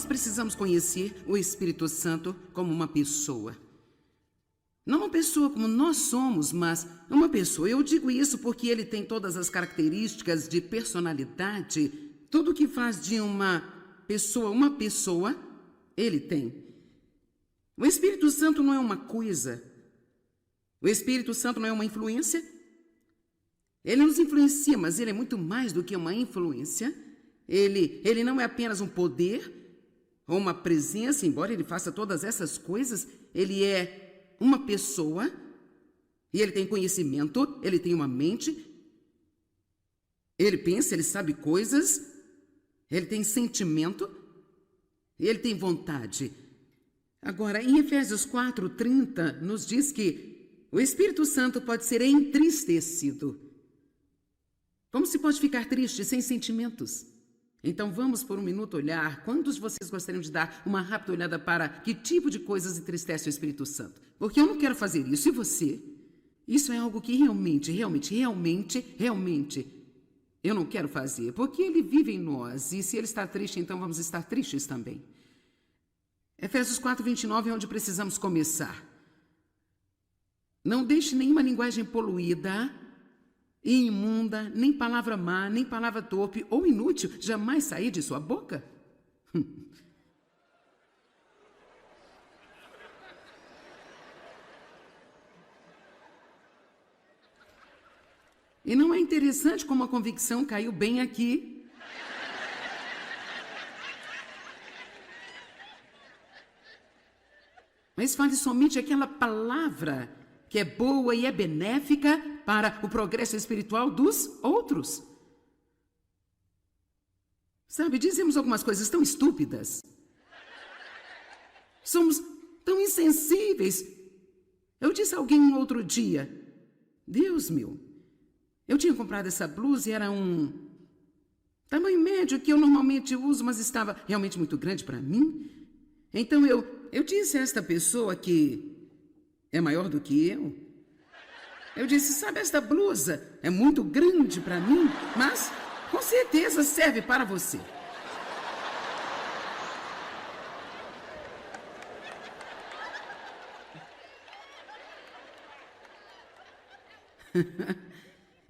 nós precisamos conhecer o Espírito Santo como uma pessoa. Não uma pessoa como nós somos, mas uma pessoa. Eu digo isso porque ele tem todas as características de personalidade. Tudo que faz de uma pessoa, ele tem. O Espírito Santo não é uma coisa. O Espírito Santo não é uma influência. Ele nos influencia, mas ele é muito mais do que uma influência. Ele não é apenas um poder ou uma presença, embora ele faça todas essas coisas. Ele é uma pessoa e ele tem conhecimento, ele tem uma mente. Ele pensa, ele sabe coisas, ele tem sentimento e ele tem vontade. Agora, em Efésios 4:30, nos diz que o Espírito Santo pode ser entristecido. Como se pode ficar triste sem sentimentos? Então vamos por um minuto olhar. Quantos de vocês gostariam de dar uma rápida olhada para que tipo de coisas entristece o Espírito Santo? Porque eu não quero fazer isso. E você? Isso é algo que realmente, eu não quero fazer. Porque ele vive em nós. E se ele está triste, então vamos estar tristes também. Efésios 4:29 é onde precisamos começar. Não deixe nenhuma linguagem poluída e imunda, nem palavra má, nem palavra torpe ou inútil jamais sair de sua boca. E não é interessante como a convicção caiu bem aqui? Mas fale somente aquela palavra que é boa e é benéfica para o progresso espiritual dos outros. Sabe, dizemos algumas coisas tão estúpidas. Somos tão insensíveis. Eu disse a alguém um outro dia, Deus meu, eu tinha comprado essa blusa e era um tamanho médio que eu normalmente uso, mas estava realmente muito grande para mim. Então eu disse a esta pessoa que é maior do que eu disse, sabe, esta blusa é muito grande para mim, mas com certeza serve para você.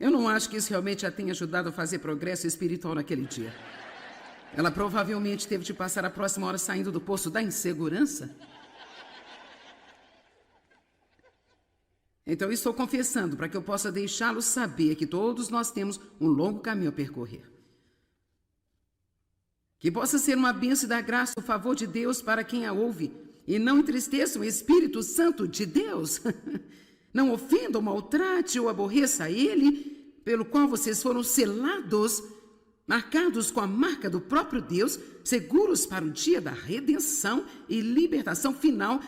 Eu não acho que isso realmente a tenha ajudado a fazer progresso espiritual naquele dia. Ela provavelmente teve de passar a próxima hora saindo do poço da insegurança. Então, eu estou confessando para que eu possa deixá-lo saber que todos nós temos um longo caminho a percorrer. Que possa ser uma bênção da graça, o favor de Deus para quem a ouve. E não entristeça o Espírito Santo de Deus. Não ofenda ou maltrate ou aborreça ele, pelo qual vocês foram selados, marcados com a marca do próprio Deus, seguros para o dia da redenção e libertação final.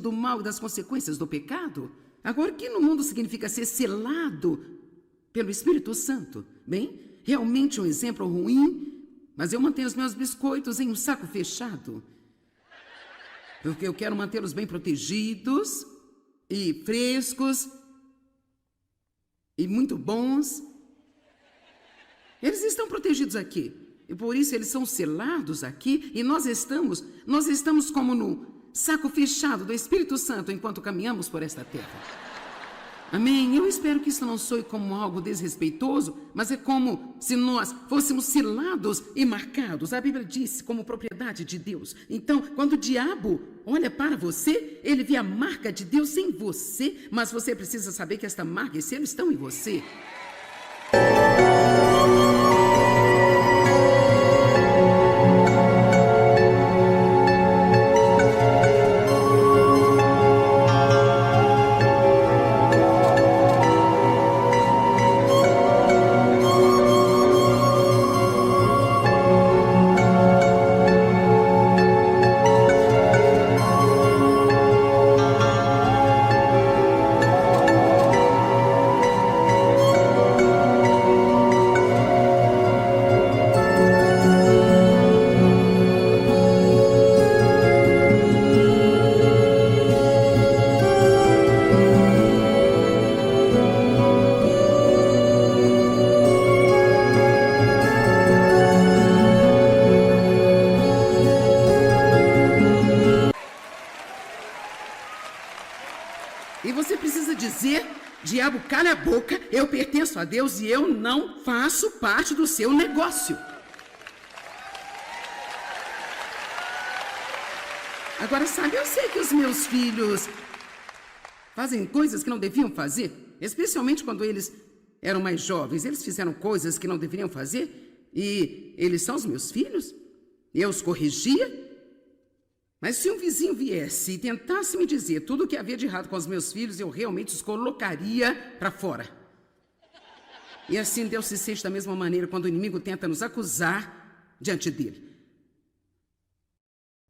do mal e das consequências do pecado. Agora, o que no mundo significa ser selado pelo Espírito Santo? Bem, realmente um exemplo ruim, mas eu mantenho os meus biscoitos em um saco fechado. Porque eu quero mantê-los bem protegidos e frescos e muito bons. Eles estão protegidos aqui. E por isso eles são selados aqui. E nós estamos como no saco fechado do Espírito Santo enquanto caminhamos por esta terra. Amém? Eu espero que isso não soe como algo desrespeitoso, mas é como se nós fôssemos selados e marcados. A Bíblia diz como propriedade de Deus. Então, quando o diabo olha para você, ele vê a marca de Deus em você, mas você precisa saber que esta marca e selo estão em você. E você precisa dizer, diabo, cala a boca, eu pertenço a Deus e eu não faço parte do seu negócio. Agora, sabe, eu sei que os meus filhos fazem coisas que não deviam fazer, especialmente quando eles eram mais jovens. Eles fizeram coisas que não deveriam fazer e eles são os meus filhos. Eu os corrigia. Mas se um vizinho viesse e tentasse me dizer tudo o que havia de errado com os meus filhos, eu realmente os colocaria para fora. E assim Deus se sente da mesma maneira quando o inimigo tenta nos acusar diante dele.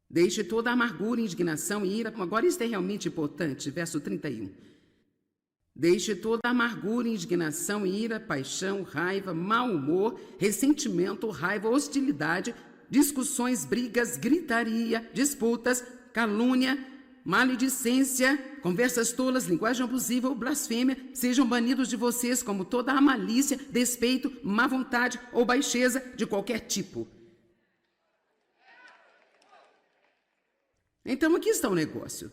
Deixe toda a amargura, indignação e ira. Agora isso é realmente importante, verso 31. Deixe toda a amargura, indignação, ira, paixão, raiva, mau humor, ressentimento, raiva, hostilidade, discussões, brigas, gritaria, disputas, calúnia, maledicência, conversas tolas, linguagem abusiva ou blasfêmia, sejam banidos de vocês como toda a malícia, despeito, má vontade ou baixeza de qualquer tipo. Então aqui está o negócio.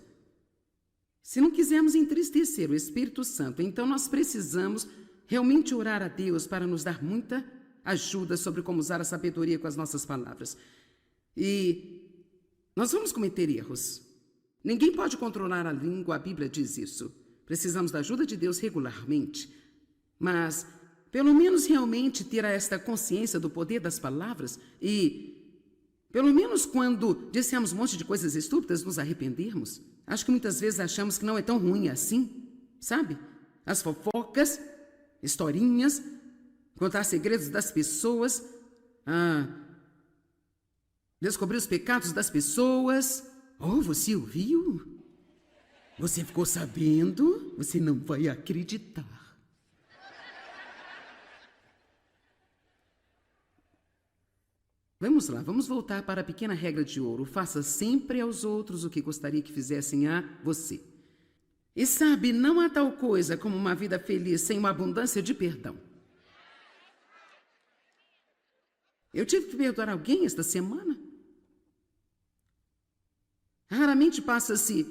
Se não quisermos entristecer o Espírito Santo, então nós precisamos realmente orar a Deus para nos dar muita ajuda sobre como usar a sabedoria com as nossas palavras. E nós vamos cometer erros. Ninguém pode controlar a língua, a Bíblia diz isso. Precisamos da ajuda de Deus regularmente. Mas, pelo menos realmente ter esta consciência do poder das palavras e, pelo menos quando dissemos um monte de coisas estúpidas, nos arrependermos. Acho que muitas vezes achamos que não é tão ruim assim, sabe? As fofocas, historinhas, contar segredos das pessoas, descobrir os pecados das pessoas. Oh, você ouviu? Você ficou sabendo? Você não vai acreditar. Vamos lá, vamos voltar para a pequena regra de ouro. Faça sempre aos outros o que gostaria que fizessem a você. E sabe, não há tal coisa como uma vida feliz sem uma abundância de perdão. Eu tive que perdoar alguém esta semana. Raramente passa-se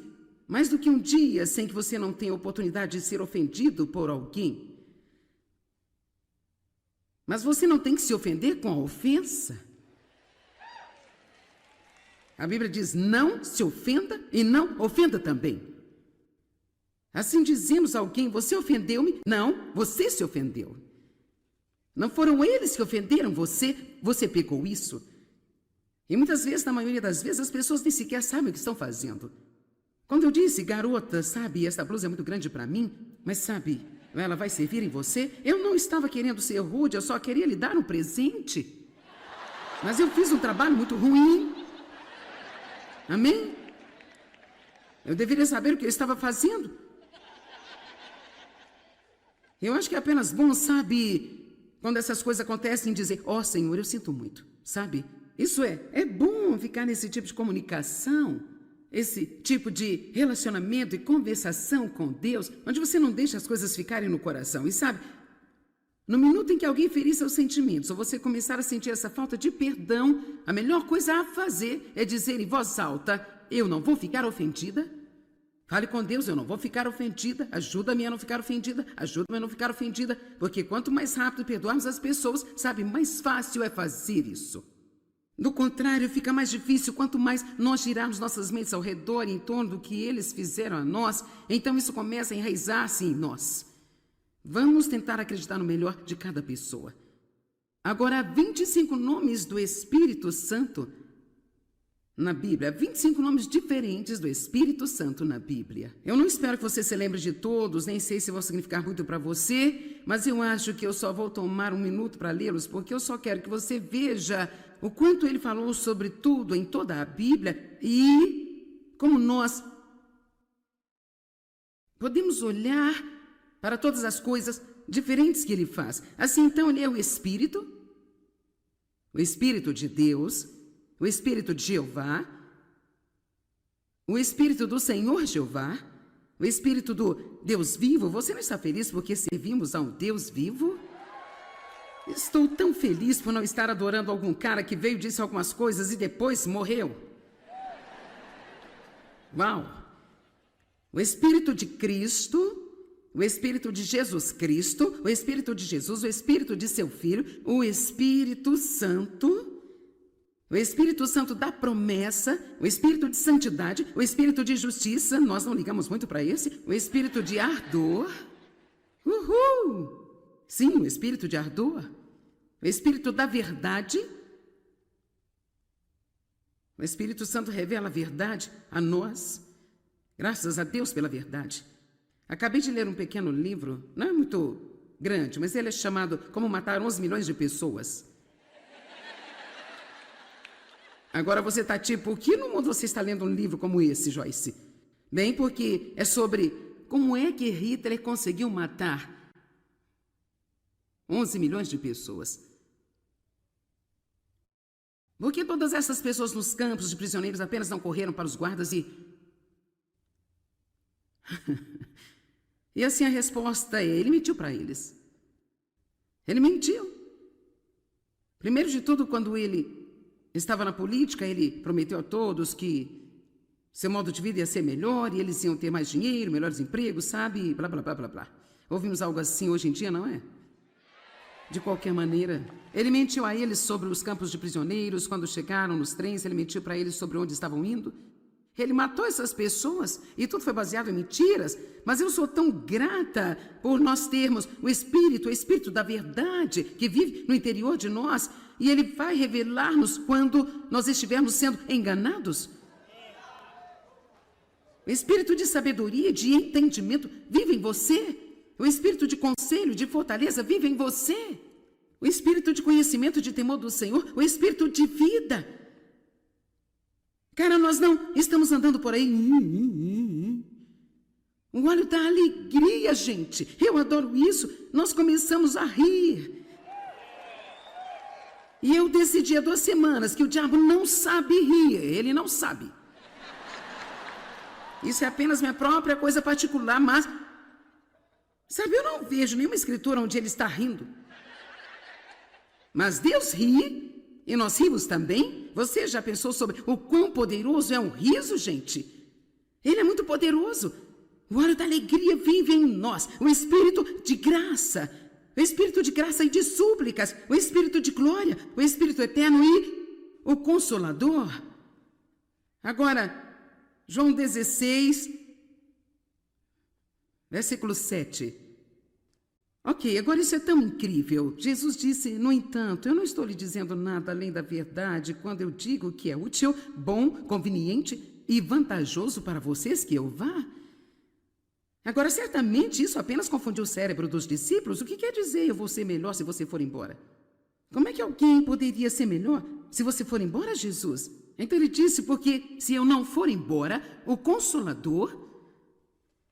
mais do que um dia sem que você não tenha oportunidade de ser ofendido por alguém. Mas você não tem que se ofender com a ofensa. A Bíblia diz, não se ofenda e não ofenda também. Assim dizemos a alguém, você ofendeu-me? Não, você se ofendeu. Não foram eles que ofenderam você, você pegou isso. E muitas vezes, na maioria das vezes, as pessoas nem sequer sabem o que estão fazendo. Quando eu disse, garota, sabe, esta blusa é muito grande para mim, mas sabe, ela vai servir em você, eu não estava querendo ser rude, eu só queria lhe dar um presente. Mas eu fiz um trabalho muito ruim. Amém? Eu deveria saber o que eu estava fazendo. Eu acho que é apenas bom, sabe, quando essas coisas acontecem, dizer, ó Senhor, eu sinto muito, sabe? Isso é bom ficar nesse tipo de comunicação, esse tipo de relacionamento e conversação com Deus, onde você não deixa as coisas ficarem no coração. E sabe, no minuto em que alguém ferir seus sentimentos, ou você começar a sentir essa falta de perdão, a melhor coisa a fazer é dizer em voz alta, eu não vou ficar ofendida. Fale com Deus, eu não vou ficar ofendida, ajuda-me a não ficar ofendida, ajuda-me a não ficar ofendida, porque quanto mais rápido perdoarmos as pessoas, sabe, mais fácil é fazer isso. Do contrário, fica mais difícil quanto mais nós girarmos nossas mentes ao redor e em torno do que eles fizeram a nós, então isso começa a enraizar-se em nós. Vamos tentar acreditar no melhor de cada pessoa. Agora, há 25 nomes do Espírito Santo na Bíblia, 25 nomes diferentes do Espírito Santo na Bíblia. Eu não espero que você se lembre de todos, nem sei se vão significar muito para você, mas eu acho que eu só vou tomar um minuto para lê-los, porque eu só quero que você veja o quanto ele falou sobre tudo em toda a Bíblia e como nós podemos olhar para todas as coisas diferentes que ele faz. Assim, então, ele é o Espírito de Deus, o Espírito de Jeová, o Espírito do Senhor Jeová, o Espírito do Deus vivo. Você não está feliz porque servimos a um Deus vivo? Estou tão feliz por não estar adorando algum cara que veio, disse algumas coisas e depois morreu. Uau! O Espírito de Cristo, o Espírito de Jesus Cristo, o Espírito de Jesus, o Espírito de seu Filho, o Espírito Santo da promessa, o Espírito de santidade, o Espírito de justiça, nós não ligamos muito para esse, o Espírito de ardor, sim, o Espírito de ardor, o Espírito da verdade. O Espírito Santo revela a verdade a nós, graças a Deus pela verdade. Acabei de ler um pequeno livro, não é muito grande, mas ele é chamado Como Matar 11 Milhões de Pessoas. Agora você está tipo, por que no mundo você está lendo um livro como esse, Joyce? Bem, porque é sobre como é que Hitler conseguiu matar 11 milhões de pessoas. Por que todas essas pessoas nos campos de prisioneiros apenas não correram para os guardas e... E assim a resposta é, ele mentiu para eles. Ele mentiu. Primeiro de tudo, quando ele estava na política, ele prometeu a todos que seu modo de vida ia ser melhor e eles iam ter mais dinheiro, melhores empregos, sabe? Blá, blá, blá, blá, blá. Ouvimos algo assim hoje em dia, não é? De qualquer maneira, ele mentiu a eles sobre os campos de prisioneiros, quando chegaram nos trens, ele mentiu para eles sobre onde estavam indo. Ele matou essas pessoas e tudo foi baseado em mentiras, mas eu sou tão grata por nós termos o Espírito da verdade que vive no interior de nós e ele vai revelar-nos quando nós estivermos sendo enganados. O Espírito de sabedoria e de entendimento vive em você. O Espírito de conselho e de fortaleza vive em você. O Espírito de conhecimento e de temor do Senhor, o Espírito de vida. Cara, nós não estamos andando por aí. O óleo da alegria, gente. Eu adoro isso. Nós começamos a rir. E eu decidi há 2 semanas que o diabo não sabe rir. Ele não sabe. Isso é apenas minha própria coisa particular, mas... Sabe, eu não vejo nenhuma escritura onde ele está rindo. Mas Deus ri. E nós rimos também? Você já pensou sobre o quão poderoso é um riso, gente? Ele é muito poderoso. O óleo da alegria vive em nós. O Espírito de graça. O Espírito de graça e de súplicas. O Espírito de glória. O Espírito eterno e o Consolador. Agora, João 16, versículo 7. Ok, agora isso é tão incrível. Jesus disse, no entanto, eu não estou lhe dizendo nada além da verdade quando eu digo que é útil, bom, conveniente e vantajoso para vocês que eu vá. Agora, certamente isso apenas confundiu o cérebro dos discípulos. O que quer dizer eu vou ser melhor se você for embora? Como é que alguém poderia ser melhor se você for embora, Jesus? Então ele disse, porque se eu não for embora, o Consolador,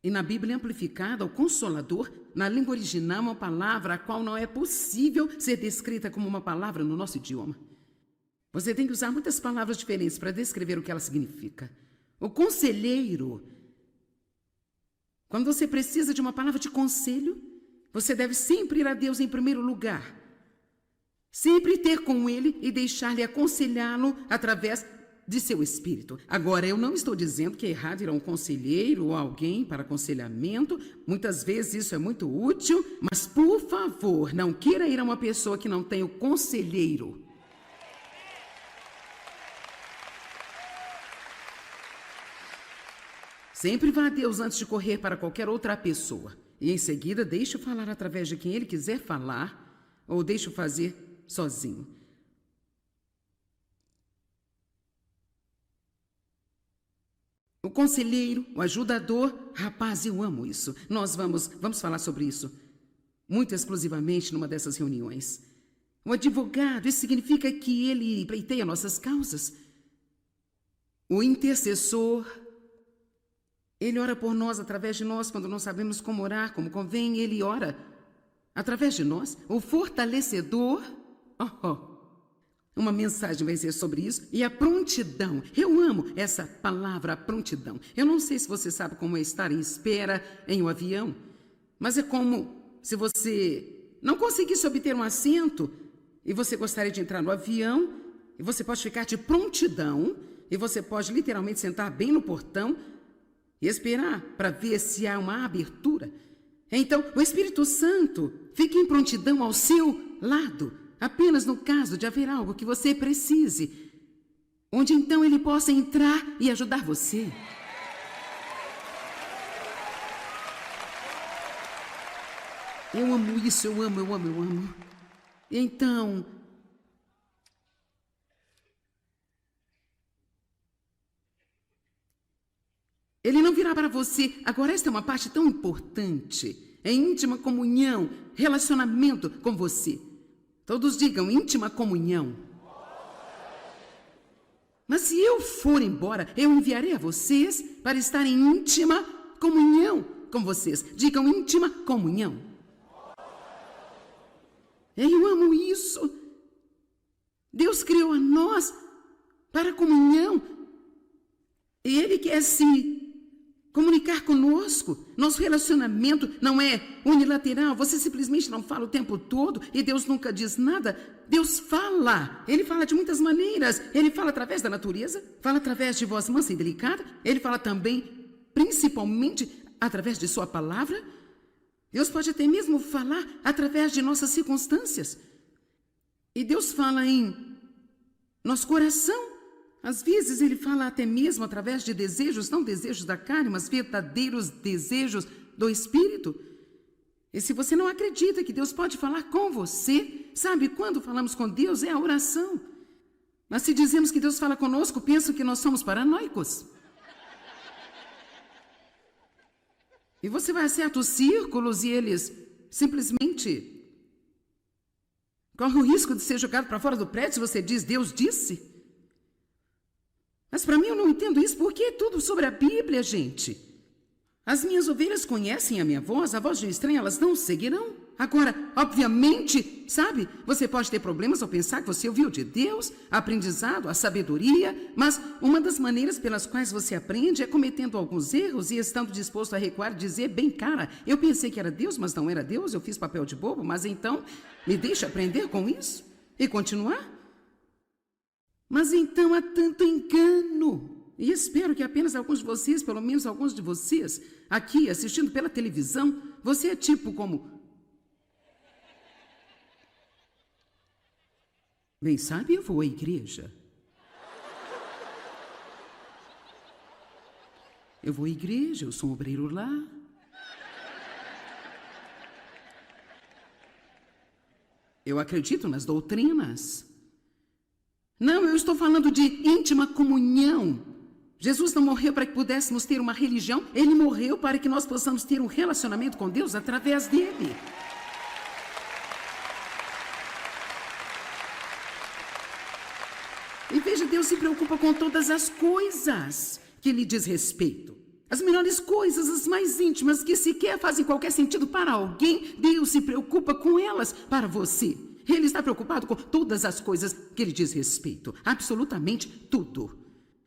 e na Bíblia amplificada, o Consolador, na língua original, é uma palavra a qual não é possível ser descrita como uma palavra no nosso idioma. Você tem que usar muitas palavras diferentes para descrever o que ela significa. O conselheiro, quando você precisa de uma palavra de conselho, você deve sempre ir a Deus em primeiro lugar. Sempre ter com Ele e deixar-lhe aconselhá-lo através de seu espírito. Agora, eu não estou dizendo que é errado ir a um conselheiro ou alguém para aconselhamento. Muitas vezes isso é muito útil, mas, por favor, não queira ir a uma pessoa que não tem o conselheiro. Sempre vá a Deus antes de correr para qualquer outra pessoa. E em seguida, deixe-o falar através de quem ele quiser falar, ou deixe-o fazer sozinho. O conselheiro, o ajudador, rapaz, eu amo isso. Nós vamos falar sobre isso muito exclusivamente numa dessas reuniões. O advogado, isso significa que ele pleiteia nossas causas. O intercessor, ele ora por nós, através de nós, quando não sabemos como orar, como convém, ele ora através de nós. O fortalecedor, uma mensagem vai ser sobre isso. E a prontidão. Eu amo essa palavra, prontidão. Eu não sei se você sabe como é estar em espera em um avião, mas é como se você não conseguisse obter um assento e você gostaria de entrar no avião, e você pode ficar de prontidão, e você pode literalmente sentar bem no portão e esperar para ver se há uma abertura. Então, o Espírito Santo fica em prontidão ao seu lado, apenas no caso de haver algo que você precise, onde então ele possa entrar e ajudar você. Eu amo isso, eu amo. Então, ele não virá para você. Agora, esta é uma parte tão importante. É íntima comunhão, relacionamento com você. Todos digam, íntima comunhão. Mas se eu for embora, eu enviarei a vocês para estar em íntima comunhão com vocês. Digam, íntima comunhão. Eu amo isso. Deus criou a nós para comunhão. E Ele quer se comunicar conosco. Nosso relacionamento não é unilateral. Você simplesmente não fala o tempo todo e Deus nunca diz nada. Deus fala. Ele fala de muitas maneiras. Ele fala através da natureza, fala através de voz mansa e delicada. Ele fala também, principalmente, através de sua palavra. Deus pode até mesmo falar através de nossas circunstâncias. E Deus fala em nosso coração. Às vezes ele fala até mesmo através de desejos, não desejos da carne, mas verdadeiros desejos do Espírito. E se você não acredita que Deus pode falar com você, sabe, quando falamos com Deus é a oração. Mas se dizemos que Deus fala conosco, penso que nós somos paranoicos. E você vai a certos círculos e eles simplesmente correm o risco de ser jogado para fora do prédio se você diz, Deus disse. Mas para mim eu não entendo isso, porque é tudo sobre a Bíblia, gente. As minhas ovelhas conhecem a minha voz, a voz de um estranho elas não seguirão. Agora, obviamente, sabe, você pode ter problemas ao pensar que você ouviu de Deus, aprendizado, a sabedoria, mas uma das maneiras pelas quais você aprende é cometendo alguns erros e estando disposto a recuar e dizer, bem, cara, eu pensei que era Deus, mas não era Deus, eu fiz papel de bobo, mas então me deixa aprender com isso e continuar? Mas então há tanto engano. E espero que apenas alguns de vocês, pelo menos alguns de vocês, aqui assistindo pela televisão, você é tipo como... Bem, sabe, eu vou à igreja. Eu vou à igreja, eu sou um obreiro lá. Eu acredito nas doutrinas. Não, eu estou falando de íntima comunhão. Jesus não morreu para que pudéssemos ter uma religião, Ele morreu para que nós possamos ter um relacionamento com Deus através dele. E veja, Deus Deus se preocupa com todas as coisas que lhe diz respeito. As melhores coisas, as mais íntimas, que sequer fazem qualquer sentido para alguém, Deus se preocupa com elas para você. Ele está preocupado com todas as coisas que lhe diz respeito. Absolutamente tudo.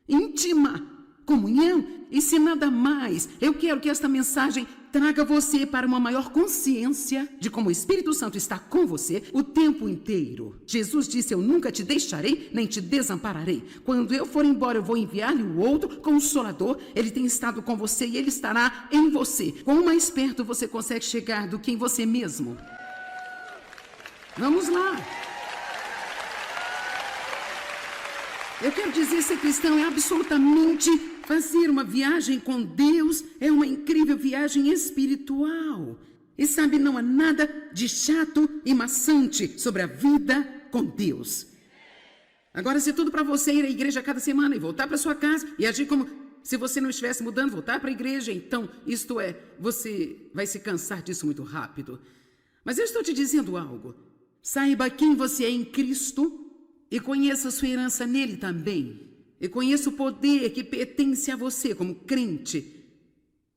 Íntima, comunhão e se nada mais. Eu quero que esta mensagem traga você para uma maior consciência de como o Espírito Santo está com você o tempo inteiro. Jesus disse: eu nunca te deixarei, nem te desampararei. Quando eu for embora, eu vou enviar-lhe o outro Consolador. Ele tem estado com você e ele estará em você. Quão mais perto você consegue chegar do que em você mesmo? Vamos lá. Eu quero dizer, ser cristão é absolutamente fazer uma viagem com Deus, é uma incrível viagem espiritual. E sabe, não há nada de chato e maçante sobre a vida com Deus. Agora, se tudo para você ir à igreja cada semana e voltar para sua casa e agir como se você não estivesse mudando, voltar para a igreja, então, isto é, você vai se cansar disso muito rápido. Mas eu estou te dizendo algo. Saiba quem você é em Cristo e conheça a sua herança nele também. E conheça o poder que pertence a você como crente.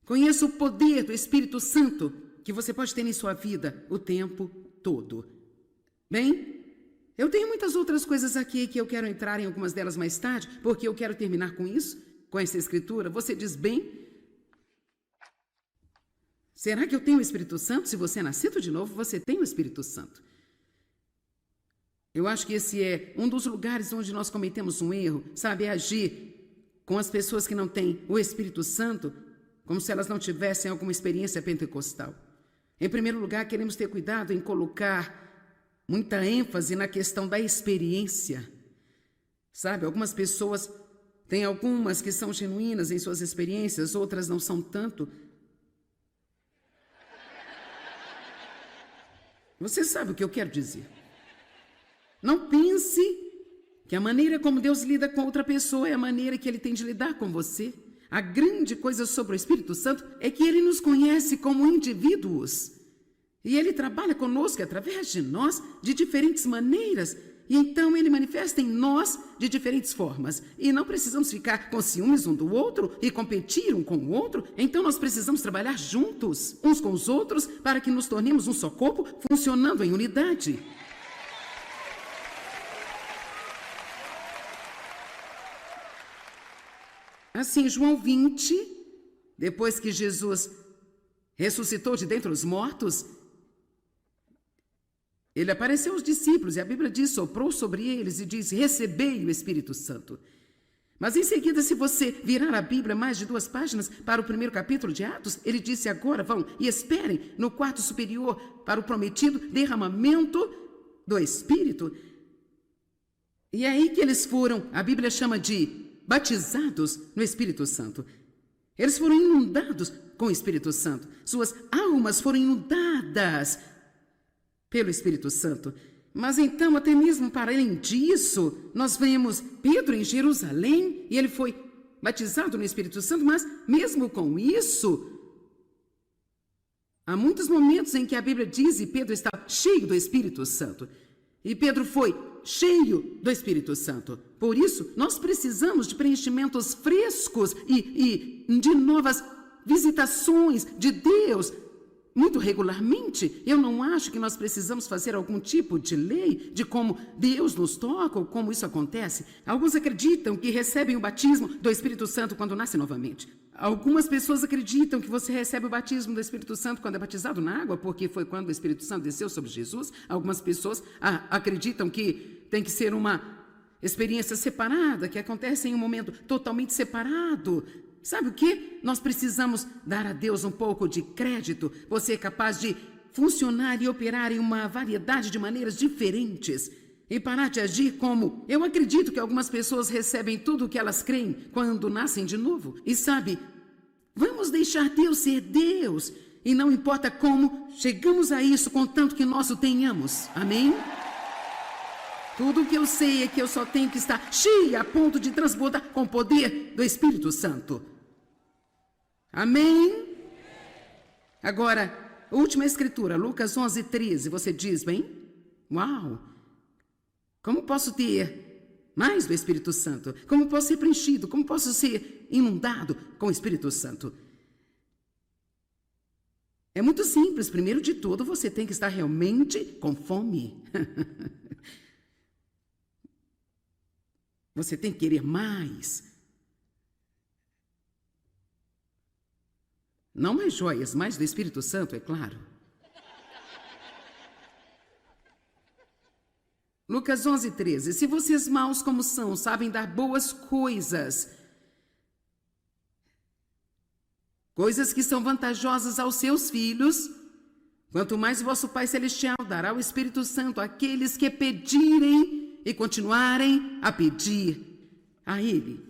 Conheça o poder do Espírito Santo que você pode ter em sua vida o tempo todo. Bem, eu tenho muitas outras coisas aqui que eu quero entrar em algumas delas mais tarde, porque eu quero terminar com isso, com essa escritura. Você diz, bem, será que eu tenho o Espírito Santo? Se você é nascido de novo, você tem o Espírito Santo. Eu acho que esse é um dos lugares onde nós cometemos um erro, sabe? É agir com as pessoas que não têm o Espírito Santo como se elas não tivessem alguma experiência pentecostal. Em primeiro lugar, queremos ter cuidado em colocar muita ênfase na questão da experiência. Sabe, algumas pessoas têm algumas que são genuínas em suas experiências, outras não são tanto. Você sabe o que eu quero dizer. Não pense que a maneira como Deus lida com outra pessoa é a maneira que Ele tem de lidar com você. A grande coisa sobre o Espírito Santo é que Ele nos conhece como indivíduos. E Ele trabalha conosco através de nós de diferentes maneiras. E então Ele manifesta em nós de diferentes formas. E não precisamos ficar com ciúmes um do outro e competir um com o outro. Então nós precisamos trabalhar juntos, uns com os outros, para que nos tornemos um só corpo, funcionando em unidade. Assim, João 20, depois que Jesus ressuscitou de dentre os mortos, ele apareceu aos discípulos e a Bíblia diz, soprou sobre eles e diz, recebei o Espírito Santo. Mas em seguida, se você virar a Bíblia mais de 2 páginas para o primeiro capítulo de Atos, ele disse, agora vão e esperem no quarto superior para o prometido derramamento do Espírito. E é aí que eles foram, a Bíblia chama de batizados no Espírito Santo. Eles foram inundados com o Espírito Santo. Suas almas foram inundadas pelo Espírito Santo. Mas então, até mesmo para além disso, nós vemos Pedro em Jerusalém e ele foi batizado no Espírito Santo, mas mesmo com isso, há muitos momentos em que a Bíblia diz e Pedro estava cheio do Espírito Santo. E Pedro foi cheio do Espírito Santo. Por isso, nós precisamos de preenchimentos frescos e de novas visitações de Deus muito regularmente. Eu não acho que nós precisamos fazer algum tipo de lei de como Deus nos toca ou como isso acontece. Alguns acreditam que recebem o batismo do Espírito Santo quando nascem novamente. Algumas pessoas acreditam que você recebe o batismo do Espírito Santo quando é batizado na água, porque foi quando o Espírito Santo desceu sobre Jesus. Algumas pessoas acreditam que tem que ser uma experiência separada, que acontece em um momento totalmente separado. Sabe o que? Nós precisamos dar a Deus um pouco de crédito. Você é capaz de funcionar e operar em uma variedade de maneiras diferentes e parar de agir como... Eu acredito que algumas pessoas recebem tudo o que elas creem quando nascem de novo. E sabe, vamos deixar Deus ser Deus. E não importa como chegamos a isso, contanto que nós o tenhamos. Amém? Tudo o que eu sei é que eu só tenho que estar cheia a ponto de transbordar com o poder do Espírito Santo. Amém? Agora, a última escritura, Lucas 11, 13. Você diz, bem? Uau! Como posso ter mais do Espírito Santo? Como posso ser preenchido? Como posso ser inundado com o Espírito Santo? É muito simples. Primeiro de tudo, você tem que estar realmente com fome. Você tem que querer mais. Não mais joias, mais do Espírito Santo, é claro. Lucas 11:13. Se vocês maus como são, sabem dar boas coisas, coisas que são vantajosas aos seus filhos, quanto mais vosso Pai Celestial dará o Espírito Santo àqueles que pedirem e continuarem a pedir a Ele.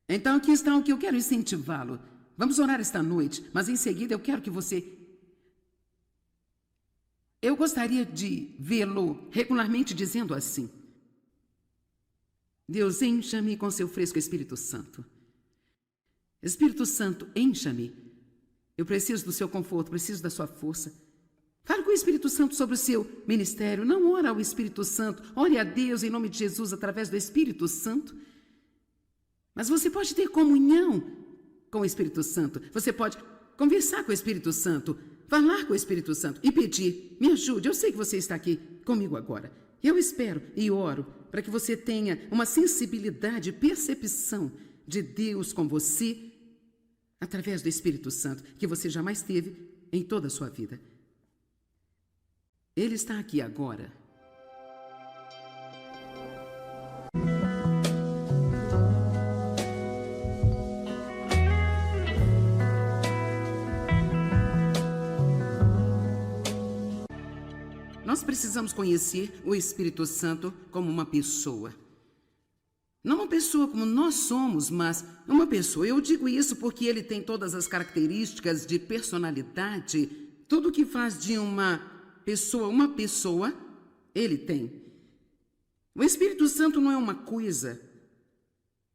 Então aqui está o que eu quero incentivá-lo. Vamos orar esta noite, mas em seguida eu quero que você... Eu gostaria de vê-lo regularmente dizendo assim: Deus, encha-me com seu fresco Espírito Santo. Espírito Santo, encha-me. Eu preciso do seu conforto, preciso da sua força. Fale com o Espírito Santo sobre o seu ministério. Não ore ao Espírito Santo, ore a Deus em nome de Jesus através do Espírito Santo. Mas você pode ter comunhão com o Espírito Santo. Você pode conversar com o Espírito Santo, falar com o Espírito Santo e pedir: me ajude, eu sei que você está aqui comigo agora. Eu espero e oro para que você tenha uma sensibilidade e percepção de Deus com você através do Espírito Santo, que você jamais teve em toda a sua vida. Ele está aqui agora. Nós precisamos conhecer o Espírito Santo como uma pessoa. Não uma pessoa como nós somos, mas uma pessoa. Eu digo isso porque ele tem todas as características de personalidade. Tudo que faz de uma pessoa, ele tem. O Espírito Santo não é uma coisa.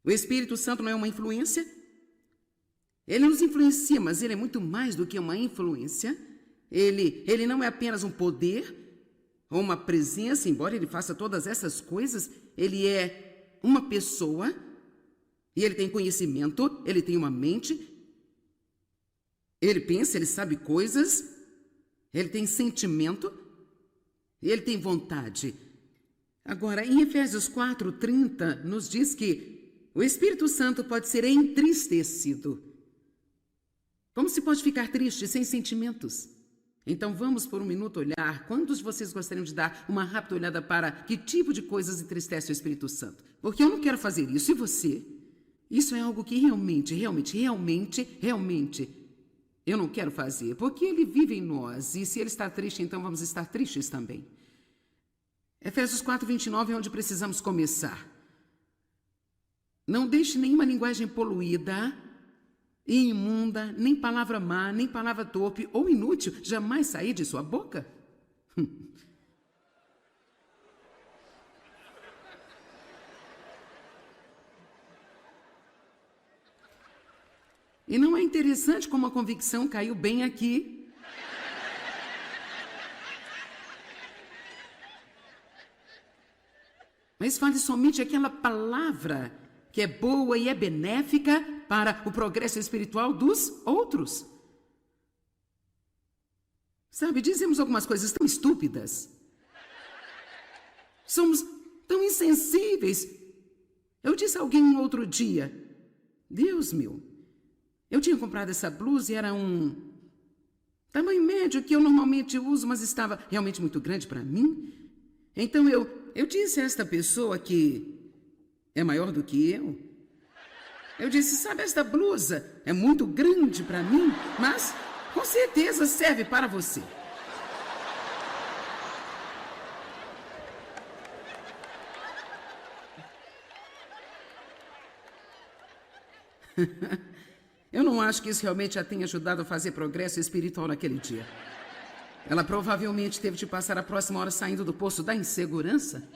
O Espírito Santo não é uma influência. Ele nos influencia, mas ele é muito mais do que uma influência. Ele não é apenas um poder ou uma presença, embora ele faça todas essas coisas. Ele é uma pessoa, e ele tem conhecimento, ele tem uma mente, ele pensa, ele sabe coisas, ele tem sentimento, e ele tem vontade. Agora, em Efésios 4:30, nos diz que o Espírito Santo pode ser entristecido. Como se pode ficar triste sem sentimentos? Então vamos por um minuto olhar. Quantos de vocês gostariam de dar uma rápida olhada para que tipo de coisas entristece o Espírito Santo? Porque eu não quero fazer isso. E você? Isso é algo que realmente eu não quero fazer. Porque ele vive em nós. E se ele está triste, então vamos estar tristes também. Efésios 4:29 é onde precisamos começar. Não deixe nenhuma linguagem poluída e imunda, nem palavra má, nem palavra torpe ou inútil jamais sair de sua boca. E não é interessante como a convicção caiu bem aqui? Mas fale somente aquela palavra que é boa e é benéfica para o progresso espiritual dos outros. Sabe, dizemos algumas coisas tão estúpidas. Somos tão insensíveis. Eu disse a alguém um outro dia: Deus meu, eu tinha comprado essa blusa e era um tamanho médio que eu normalmente uso, mas estava realmente muito grande para mim. Então eu disse a esta pessoa que é maior do que eu disse: sabe, esta blusa é muito grande para mim, mas com certeza serve para você. Eu não acho que isso realmente a tenha ajudado a fazer progresso espiritual naquele dia. Ela provavelmente teve de passar a próxima hora saindo do poço da insegurança.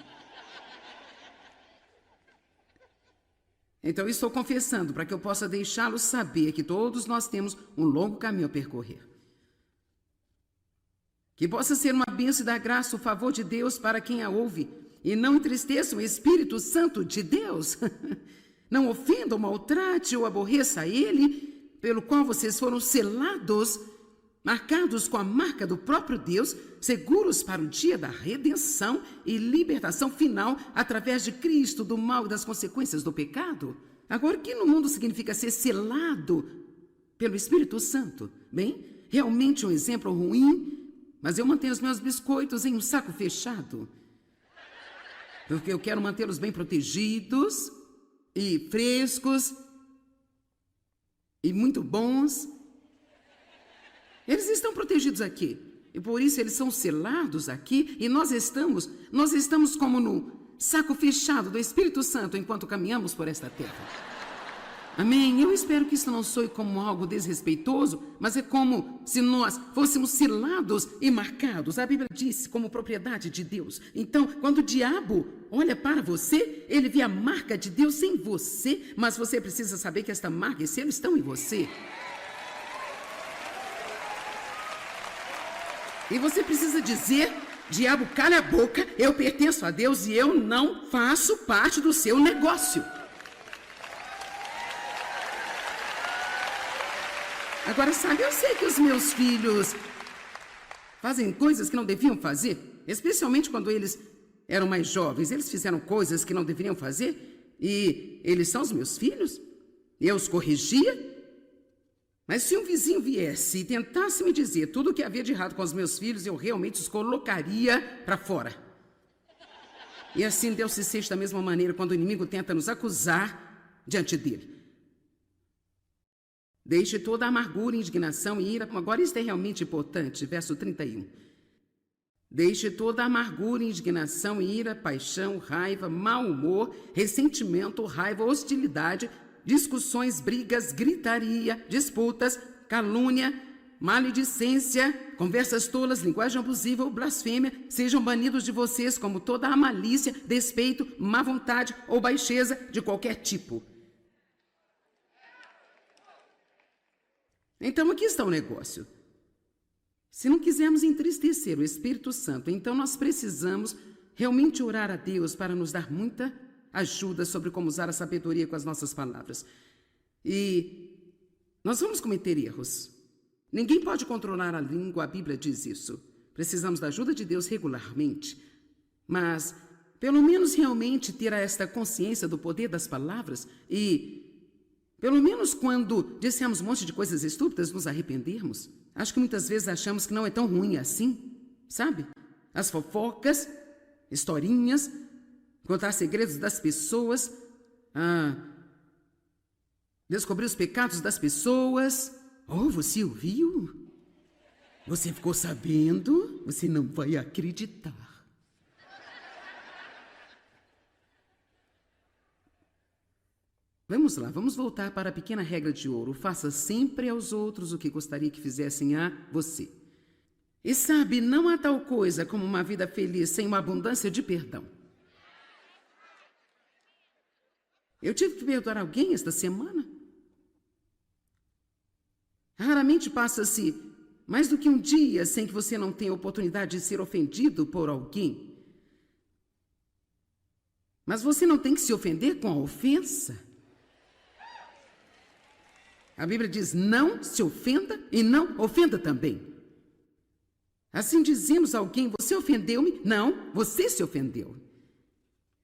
Então, estou confessando para que eu possa deixá-lo saber que todos nós temos um longo caminho a percorrer. Que possa ser uma bênção e dar graça, o favor de Deus para quem a ouve. e não entristeçam o Espírito Santo de Deus. Não ofenda ou maltrate ou aborreça ele, pelo qual vocês foram selados, marcados com a marca do próprio Deus, seguros para o dia da redenção e libertação final através de Cristo do mal e das consequências do pecado. Agora, o que no mundo significa ser selado pelo Espírito Santo? Bem, realmente um exemplo ruim, mas eu mantenho os meus biscoitos em um saco fechado, porque eu quero mantê-los bem protegidos e frescos e muito bons. Eles estão protegidos aqui, e por isso eles são selados aqui, e nós estamos como no saco fechado do Espírito Santo enquanto caminhamos por esta terra. Amém? Eu espero que isso não soe como algo desrespeitoso, mas é como se nós fôssemos selados e marcados. A Bíblia diz como propriedade de Deus. Então, quando o diabo olha para você, ele vê a marca de Deus em você, mas você precisa saber que esta marca e selo estão em você. E você precisa dizer: diabo, cala a boca, eu pertenço a Deus e eu não faço parte do seu negócio. Agora, sabe, eu sei que os meus filhos fazem coisas que não deviam fazer, especialmente quando eles eram mais jovens. Eles fizeram coisas que não deveriam fazer e eles são os meus filhos. E eu os corrigia. Mas se um vizinho viesse e tentasse me dizer tudo o que havia de errado com os meus filhos, eu realmente os colocaria para fora. E assim Deus se sente da mesma maneira quando o inimigo tenta nos acusar diante dele. Deixe toda a amargura, indignação e ira. Agora isso é realmente importante, verso 31. Deixe toda a amargura, indignação e ira, paixão, raiva, mau humor, ressentimento, raiva, hostilidade, discussões, brigas, gritaria, disputas, calúnia, maledicência, conversas tolas, linguagem abusiva ou blasfêmia, sejam banidos de vocês como toda a malícia, despeito, má vontade ou baixeza de qualquer tipo. Então, aqui está o negócio. Se não quisermos entristecer o Espírito Santo, então nós precisamos realmente orar a Deus para nos dar muita ajuda sobre como usar a sabedoria com as nossas palavras. E nós vamos cometer erros. Ninguém pode controlar a língua, a Bíblia diz isso. Precisamos da ajuda de Deus regularmente. Mas, pelo menos realmente ter esta consciência do poder das palavras e pelo menos quando dissemos um monte de coisas estúpidas, nos arrependermos. Acho que muitas vezes achamos que não é tão ruim assim, sabe? As fofocas, historinhas, contar segredos das pessoas, descobrir os pecados das pessoas. Oh, você ouviu? Você ficou sabendo? Você não vai acreditar. Vamos lá, vamos voltar para a pequena regra de ouro. Faça sempre aos outros o que gostaria que fizessem a você. E sabe, não há tal coisa como uma vida feliz sem uma abundância de perdão. Eu tive que perdoar alguém esta semana. Raramente passa-se mais do que um dia sem que você não tenha oportunidade de ser ofendido por alguém. Mas você não tem que se ofender com a ofensa. A Bíblia diz: não se ofenda e não ofenda também. Assim dizemos a alguém: você ofendeu-me? Não, você se ofendeu.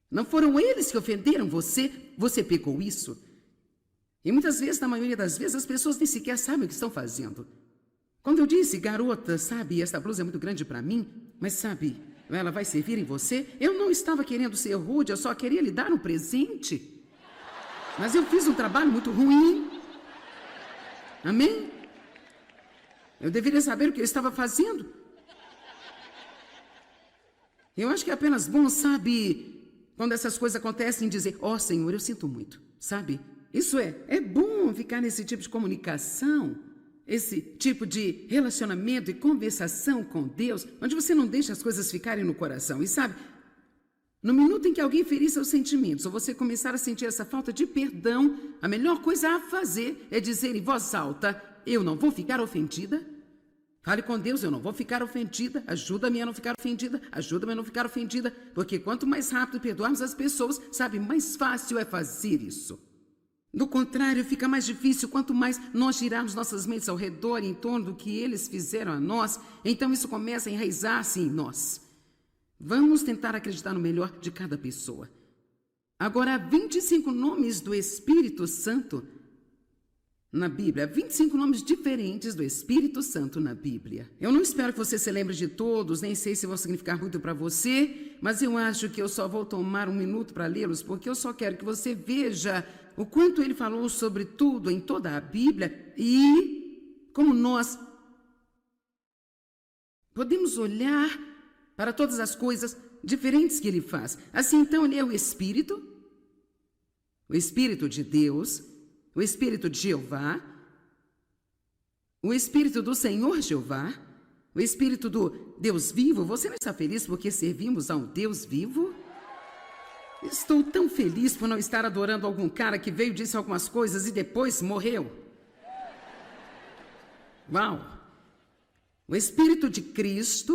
Não foram eles que ofenderam você, você pegou isso. E muitas vezes, na maioria das vezes, as pessoas nem sequer sabem o que estão fazendo. Quando eu disse: garota, sabe, esta blusa é muito grande para mim, mas sabe, ela vai servir em você, eu não estava querendo ser rude, eu só queria lhe dar um presente. Mas eu fiz um trabalho muito ruim. Amém? Eu deveria saber o que eu estava fazendo. Eu acho que é apenas bom, sabe, quando essas coisas acontecem, dizer: ó, Senhor, eu sinto muito, sabe? Isso é bom ficar nesse tipo de comunicação, esse tipo de relacionamento e conversação com Deus, onde você não deixa as coisas ficarem no coração. E sabe, no minuto em que alguém ferir seus sentimentos, ou você começar a sentir essa falta de perdão, a melhor coisa a fazer é dizer em voz alta: eu não vou ficar ofendida. Fale com Deus, eu não vou ficar ofendida, ajuda-me a não ficar ofendida, ajuda-me a não ficar ofendida, porque quanto mais rápido perdoarmos as pessoas, sabe, mais fácil é fazer isso. Do contrário, fica mais difícil quanto mais nós girarmos nossas mentes ao redor em torno do que eles fizeram a nós, então isso começa a enraizar-se em nós. Vamos tentar acreditar no melhor de cada pessoa. Agora, há 25 nomes do Espírito Santo na Bíblia, 25 nomes diferentes do Espírito Santo na Bíblia. Eu não espero que você se lembre de todos, nem sei se vão significar muito para você, mas eu acho que eu só vou tomar um minuto para lê-los, porque eu só quero que você veja o quanto ele falou sobre tudo em toda a Bíblia e como nós podemos olhar para todas as coisas diferentes que ele faz. Assim, então, ele é o Espírito de Deus, o Espírito de Jeová, o Espírito do Senhor Jeová, o Espírito do Deus vivo. Você não está feliz porque servimos a um Deus vivo? Estou tão feliz por não estar adorando algum cara que veio, disse algumas coisas e depois morreu. Uau! O Espírito de Cristo,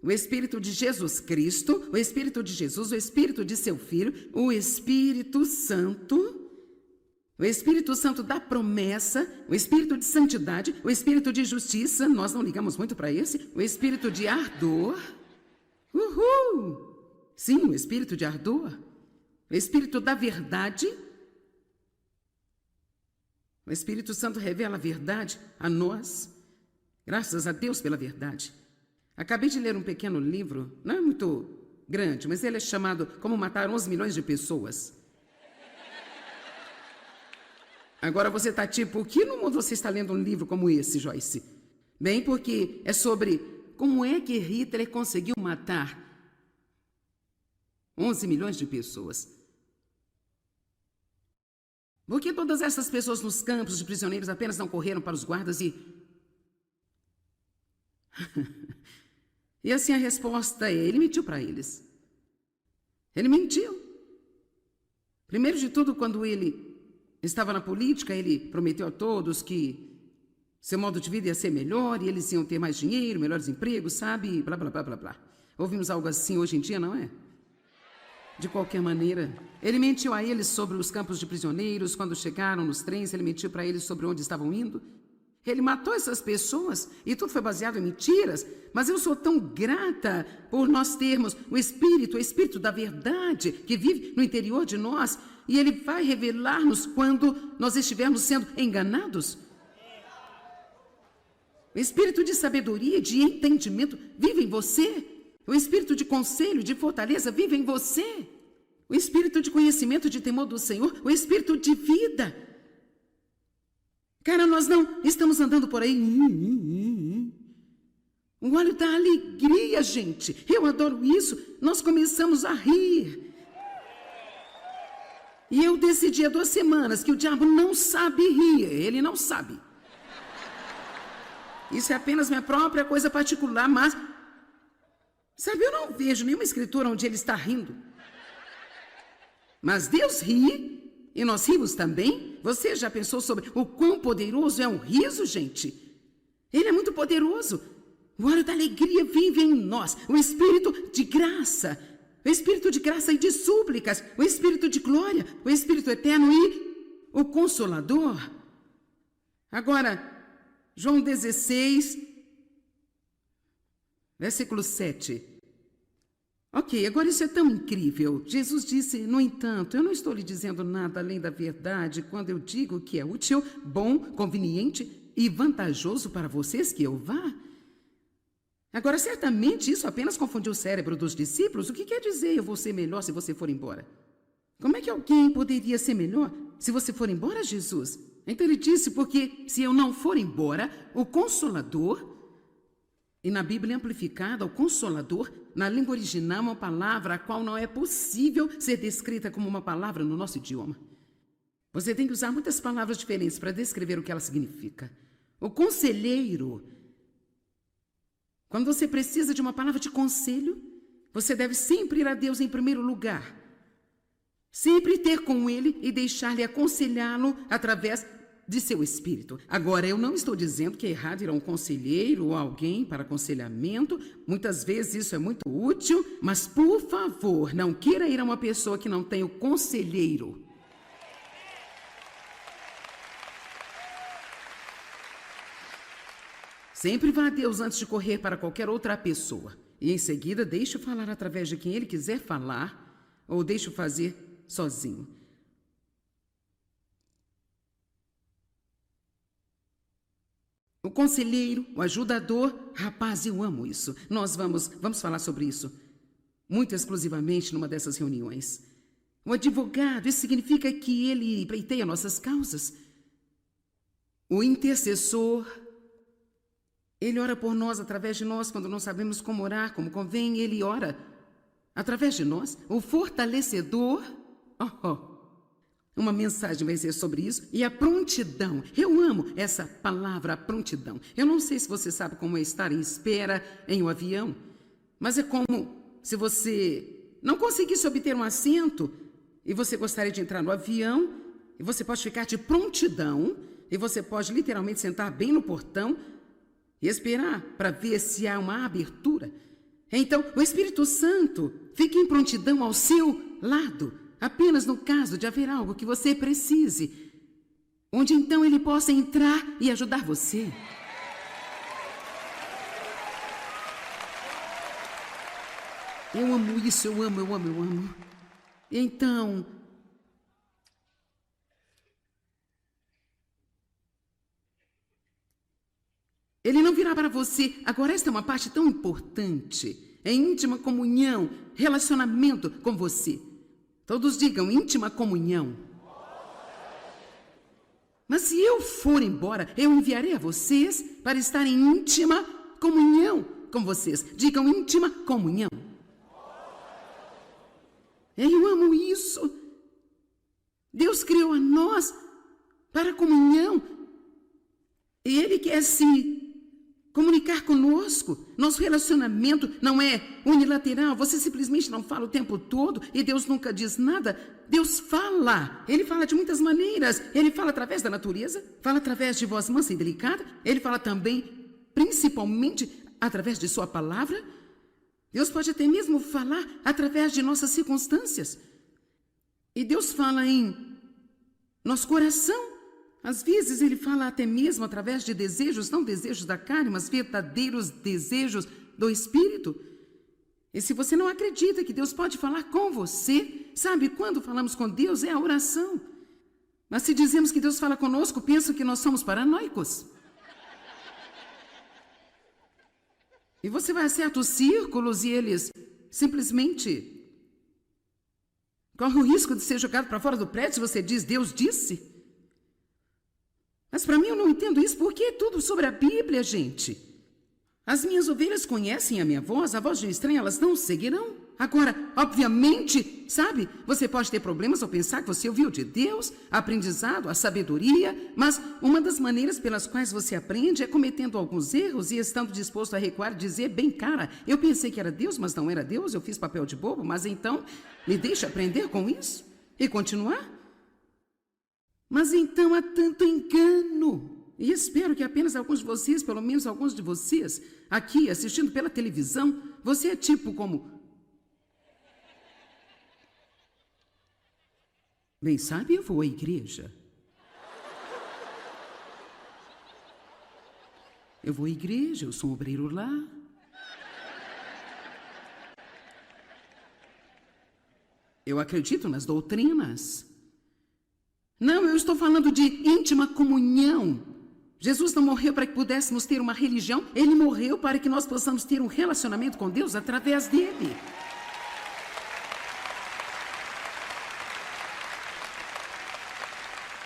o Espírito de Jesus Cristo, o Espírito de Jesus, o Espírito de seu Filho, o Espírito Santo da promessa, o Espírito de santidade, o Espírito de justiça, nós não ligamos muito para esse, o Espírito de ardor, sim, o Espírito de ardor, o Espírito da verdade. O Espírito Santo revela a verdade a nós, graças a Deus pela verdade. Acabei de ler um pequeno livro, não é muito grande, mas ele é chamado Como Matar 11 Milhões de Pessoas. Agora você está tipo, o que no mundo você está lendo um livro como esse, Joyce? Bem, porque é sobre como é que Hitler conseguiu matar 11 milhões de pessoas. Por que todas essas pessoas nos campos de prisioneiros apenas não correram para os guardas e... E assim a resposta é, ele mentiu para eles. Ele mentiu. Primeiro de tudo, quando ele estava na política, ele prometeu a todos que seu modo de vida ia ser melhor e eles iam ter mais dinheiro, melhores empregos, sabe? Blá, blá, blá, blá, blá. Ouvimos algo assim hoje em dia, não é? De qualquer maneira, ele mentiu a eles sobre os campos de prisioneiros. Quando chegaram nos trens, ele mentiu para eles sobre onde estavam indo. Ele matou essas pessoas e tudo foi baseado em mentiras. Mas eu sou tão grata por nós termos o Espírito da verdade que vive no interior de nós. E ele vai revelar-nos quando nós estivermos sendo enganados. O Espírito de sabedoria e de entendimento vive em você. O Espírito de conselho, de fortaleza vive em você. O Espírito de conhecimento, de temor do Senhor. O Espírito de vida. Cara, nós não estamos andando por aí. O óleo da alegria, gente. Eu adoro isso. Nós começamos a rir. E eu decidi há 2 semanas que o diabo não sabe rir. Ele não sabe. Isso é apenas minha própria coisa particular, mas... Sabe, eu não vejo nenhuma escritura onde ele está rindo. Mas Deus ri e nós rimos também. Você já pensou sobre o quão poderoso é um riso, gente? Ele é muito poderoso. O óleo da alegria vive em nós. O Espírito de graça. O Espírito de graça e de súplicas. O Espírito de glória. O Espírito eterno e o Consolador. Agora, João 16, versículo 7. Ok, agora isso é tão incrível. Jesus disse, no entanto, eu não estou lhe dizendo nada além da verdade quando eu digo que é útil, bom, conveniente e vantajoso para vocês que eu vá. Agora, certamente isso apenas confundiu o cérebro dos discípulos. O que quer dizer eu vou ser melhor se você for embora? Como é que alguém poderia ser melhor se você for embora, Jesus? Então ele disse, porque se eu não for embora, o Consolador... E na Bíblia amplificada, o Consolador, na língua original, é uma palavra a qual não é possível ser descrita como uma palavra no nosso idioma. Você tem que usar muitas palavras diferentes para descrever o que ela significa. O conselheiro. Quando você precisa de uma palavra de conselho, você deve sempre ir a Deus em primeiro lugar. Sempre ter com Ele e deixar-lhe aconselhá-lo através de seu espírito. Agora, eu não estou dizendo que é errado ir a um conselheiro ou alguém para aconselhamento. Muitas vezes isso é muito útil, mas, por favor, não queira ir a uma pessoa que não tem o conselheiro. Sempre vá a Deus antes de correr para qualquer outra pessoa. E em seguida, deixe-o falar através de quem ele quiser falar, ou deixe-o fazer sozinho. O conselheiro, o ajudador, rapaz, eu amo isso. Nós vamos falar sobre isso muito exclusivamente numa dessas reuniões. O advogado, isso significa que ele pleiteia nossas causas. O intercessor, ele ora por nós, através de nós, quando não sabemos como orar, como convém, ele ora através de nós. O fortalecedor, uma mensagem vai ser sobre isso. E a prontidão. Eu amo essa palavra, prontidão. Eu não sei se você sabe como é estar em espera em um avião, mas é como se você não conseguisse obter um assento e você gostaria de entrar no avião, e você pode ficar de prontidão, e você pode literalmente sentar bem no portão e esperar para ver se há uma abertura. Então, o Espírito Santo fica em prontidão ao seu lado, apenas no caso de haver algo que você precise, onde então ele possa entrar e ajudar você. Eu amo isso, eu amo. Então, ele não virá para você. Agora, esta é uma parte tão importante. É íntima comunhão, relacionamento com você. Todos digam íntima comunhão. Mas se eu for embora, eu enviarei a vocês para estar em íntima comunhão com vocês. Digam íntima comunhão. Eu amo isso. Deus criou a nós para comunhão. E Ele quer se comunicar conosco. Nosso relacionamento não é unilateral. Você simplesmente não fala o tempo todo e Deus nunca diz nada. Deus fala. Ele fala de muitas maneiras. Ele fala através da natureza, fala através de voz mansa e delicada. Ele fala também, principalmente, através de sua palavra. Deus pode até mesmo falar através de nossas circunstâncias. E Deus fala em nosso coração. Às vezes ele fala até mesmo através de desejos, não desejos da carne, mas verdadeiros desejos do Espírito. E se você não acredita que Deus pode falar com você, sabe, quando falamos com Deus é a oração. Mas se dizemos que Deus fala conosco, pensam que nós somos paranoicos. E você vai a certos círculos e eles simplesmente correm o risco de ser jogado para fora do prédio se você diz, Deus disse. Mas para mim eu não entendo isso, porque é tudo sobre a Bíblia, gente. As minhas ovelhas conhecem a minha voz, a voz de um estranho elas não seguirão. Agora, obviamente, sabe, você pode ter problemas ao pensar que você ouviu de Deus, aprendizado, a sabedoria, mas uma das maneiras pelas quais você aprende é cometendo alguns erros e estando disposto a recuar e dizer, bem, cara, eu pensei que era Deus, mas não era Deus, eu fiz papel de bobo, mas então me deixa aprender com isso e continuar? Mas então há tanto engano. E espero que apenas alguns de vocês, pelo menos alguns de vocês, aqui assistindo pela televisão, você é tipo como... Bem, sabe, eu vou à igreja. Eu vou à igreja, eu sou um obreiro lá. Eu acredito nas doutrinas. Não, eu estou falando de íntima comunhão. Jesus não morreu para que pudéssemos ter uma religião, Ele morreu para que nós possamos ter um relacionamento com Deus através dele.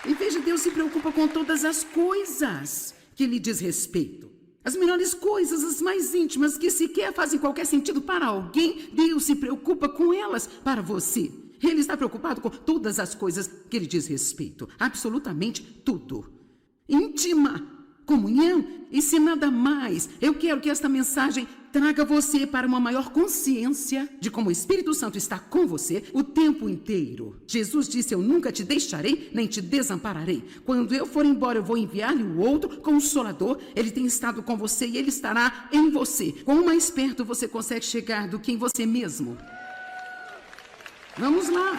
E veja, Deus se preocupa com todas as coisas que lhe diz respeito. As menores coisas, as mais íntimas, que sequer fazem qualquer sentido para alguém, Deus se preocupa com elas para você. Ele está preocupado com todas as coisas que lhe diz respeito. Absolutamente tudo. Íntima comunhão. E se nada mais, eu quero que esta mensagem traga você para uma maior consciência de como o Espírito Santo está com você o tempo inteiro. Jesus disse: eu nunca te deixarei, nem te desampararei. Quando eu for embora, eu vou enviar-lhe o outro Consolador. Ele tem estado com você e ele estará em você. Quão mais perto você consegue chegar do que em você mesmo? Vamos lá.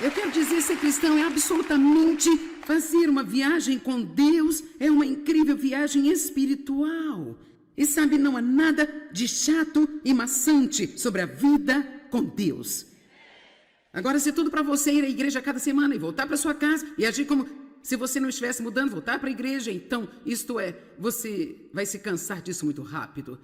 Eu quero dizer, ser cristão é absolutamente fazer uma viagem com Deus, é uma incrível viagem espiritual. E sabe, não há nada de chato e maçante sobre a vida com Deus. Agora, se tudo para você ir à igreja cada semana e voltar para sua casa e agir como se você não estivesse mudando, voltar para a igreja, então, isto é, você vai se cansar disso muito rápido.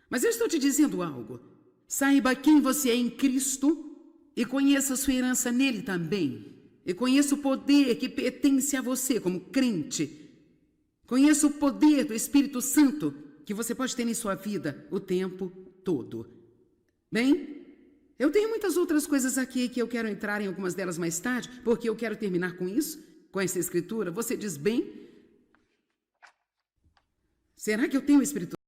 Mas eu estou te dizendo algo. Saiba quem você é em Cristo e conheça a sua herança nele também. E conheça o poder que pertence a você como crente. Conheça o poder do Espírito Santo que você pode ter em sua vida o tempo todo. Bem, eu tenho muitas outras coisas aqui que eu quero entrar em algumas delas mais tarde, porque eu quero terminar com isso, com essa escritura. Você diz, bem, será que eu tenho o Espírito